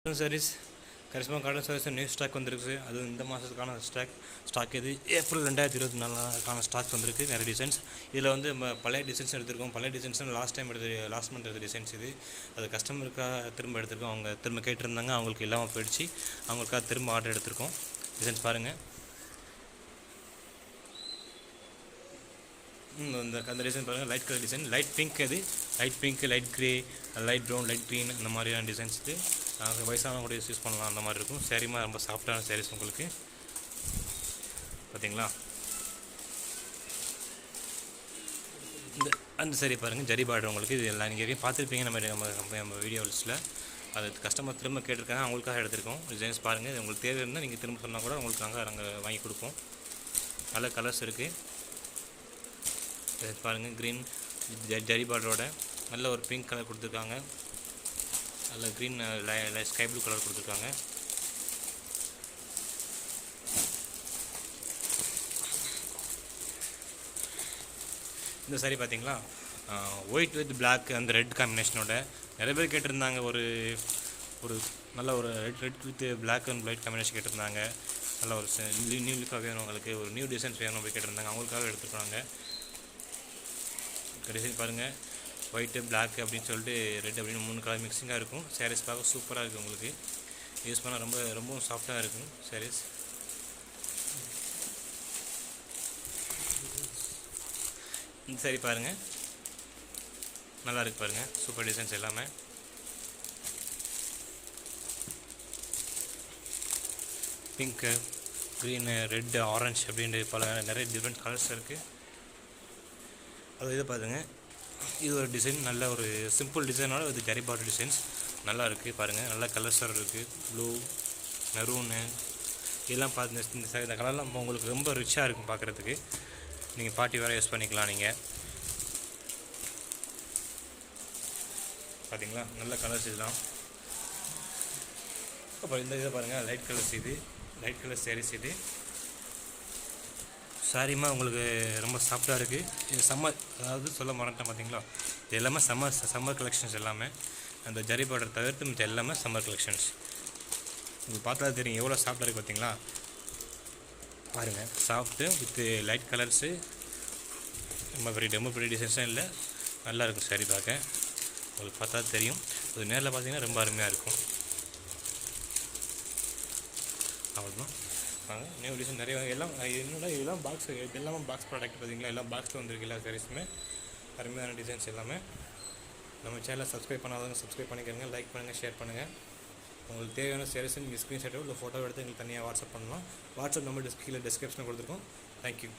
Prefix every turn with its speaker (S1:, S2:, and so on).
S1: Saris Karishma cotton saris new stock வந்திருக்கு. அது இந்த மாதத்துக்கான ஸ்டாக் இது ஏப்ரல் 2024க்கான ஸ்டாக் வந்திருக்கு. நிறைய டிசைன்ஸ் இதில் வந்து நம்ம பழைய டிசைன்ஸ் எடுத்திருக்கோம். பழைய டிசைன்ஸ் லாஸ்ட் மந்த் எடுத்த டிசைன்ஸ் இது. அது கஸ்டமருக்காக திரும்ப எடுத்திருக்கோம். அவங்க திரும்ப கேட்டிருந்தாங்க, அவங்களுக்கு இல்லாமல் போயிடுச்சு. அவங்களுக்காக திரும்ப ஆர்டர் எடுத்திருக்கோம். டிசைன்ஸ் பாருங்கள். அந்த டிசைன் பாருங்கள். Light colour design, light pink, அது light pink, light grey, light brown, light green, அந்த மாதிரியான டிசைன்ஸ் இது. வயசானவங்க கூட யூஸ் பண்ணலாம். அந்த மாதிரி இருக்கும். சேரீமா ரொம்ப சாஃப்டான சாரீஸ் உங்களுக்கு பார்த்தீங்களா. அந்த சாரீ பாருங்கள், ஜரி பார்டர் உங்களுக்கு. இது எல்லாம் நீங்கள் பார்த்துருப்பீங்க நம்ம வீடியோ லிஸ்ட்டில். அது கஸ்டமர் திரும்ப கேட்டிருக்காங்க, அவங்களுக்காக எடுத்திருக்கோம். டிசைன்ஸ் பாருங்கள். இது உங்களுக்கு தேவை இருந்தால் நீங்கள் திரும்ப சொன்னால் கூட உங்களுக்கு நாங்கள் வாங்கி கொடுப்போம். நல்ல கலர்ஸ் இருக்குது. பாருங்கள், க்ரீன் ஜரி பார்டரோட நல்ல ஒரு பிங்க் கலர் கொடுத்துருக்காங்க. நல்ல க்ரீன் ஸ்கை ப்ளூ கலர் கொடுத்துருக்காங்க. இந்த சாரி பார்த்தீங்களா, ஒயிட் வித் பிளாக் அந்த ரெட் காம்பினேஷனோட நிறைய பேர் கேட்டிருந்தாங்க. ஒரு நல்ல ஒரு red with black and white combination கேட்டிருந்தாங்க. நல்ல ஒரு நியூ லுக்காக வேணும், உங்களுக்கு ஒரு நியூ டிசைன்ஸ் வேணும் அப்படி கேட்டிருந்தாங்க. அவங்களுக்காக எடுத்துக்கிறாங்க. டிசைன் பாருங்கள், ஒயிட்டு பிளாக் அப்படின்னு சொல்லிட்டு ரெட் அப்படின்னு 3 கலர் மிக்சிங்காக இருக்கும். சாரீஸ் பார்க்க சூப்பராக இருக்குது. உங்களுக்கு யூஸ் பண்ணால் ரொம்பவும் சாஃப்டாக இருக்கும் சாரீஸ். இந்த சாரீ பாருங்கள், நல்லா இருக்குது பாருங்கள். சூப்பர் டிசைன்ஸ் எல்லாமே. பிங்க்கு, க்ரீனு, ரெட்டு, ஆரஞ்சு அப்படின்ட்டு நிறைய டிஃப்ரெண்ட் கலர்ஸ் இருக்குது. அது இதை பாருங்க, இது ஒரு டிசைன், நல்ல ஒரு சிம்பிள் டிசைனோட இது ஜரி பார்டர் டிசைன்ஸ் நல்லா இருக்குது பாருங்கள். நல்ல கலர்ஸாக இருக்குது. ப்ளூ, மெரூனு இதெல்லாம் பார்த்து இந்த கலர்லாம் உங்களுக்கு ரொம்ப ரிச்சாக இருக்கும் பார்க்குறதுக்கு. நீங்கள் பார்ட்டி வேறு யூஸ் பண்ணிக்கலாம். நீங்கள் பார்த்தீங்களா, நல்ல கலர்ஸ் இதெல்லாம். அப்புறம் இந்த இதை பாருங்கள், லைட் கலர்ஸ். இது லைட் கலர் சாரீஸ். இது சாரிமா உங்களுக்கு ரொம்ப சாஃப்டாக இருக்குது. இது சம்மர், அதாவது சொல்ல மறந்துட்டேன் பார்த்தீங்களா. இது எல்லாமே சம்மர் கலெக்ஷன்ஸ் எல்லாமே. அந்த ஜரி பார்டர் தவிர்த்து மிச்சம் எல்லாமே சம்மர் கலெக்ஷன்ஸ். உங்களுக்கு பார்த்தா தெரியும் எவ்வளோ சாஃப்டாக இருக்குது பார்த்தீங்களா. பாருங்கள், சாஃப்ட்டு வித் லைட் கலர்ஸு. ரொம்ப பெரிய டிசைன்ஸும் இல்லை, நல்லா இருக்கும் சாரி பார்க்க. உங்களுக்கு பார்த்தா தெரியும். அது நேரில் பார்த்தீங்கன்னா ரொம்ப அருமையாக இருக்கும். அவ்வளோதான். வாங்க, நியூ டிசைன் நிறைய எல்லாம் என்னோட இதெல்லாம் பாக்ஸ், எல்லாமே பாக்ஸ் ப்ராடக்ட் பார்த்தீங்களா. எல்லாம் பாக்ஸில் வந்துருக்கு எல்லா சாரீஸுமே. அருமையான டிசைன்ஸ் எல்லாமே. நம்ம சேனலை சப்ஸ்கிரைப் பண்ணாதவங்க சப்ஸ்கிரைப் பண்ணிக்கிறங்க, லைக் பண்ணுங்கள், ஷேர் பண்ணுங்கள். உங்களுக்கு தேவையான சாரீஸ் நீங்கள் ஸ்க்ரீன்ஷாட்டோ இல்லை ஃபோட்டோ எடுத்து எங்களுக்கு தனியாக வாட்ஸ்அப் பண்ணலாம். வாட்ஸ்அப் நம்பர் கீழே டிஸ்கிரிப்ஷனில் கொடுத்துருக்கோம். தேங்க்யூ.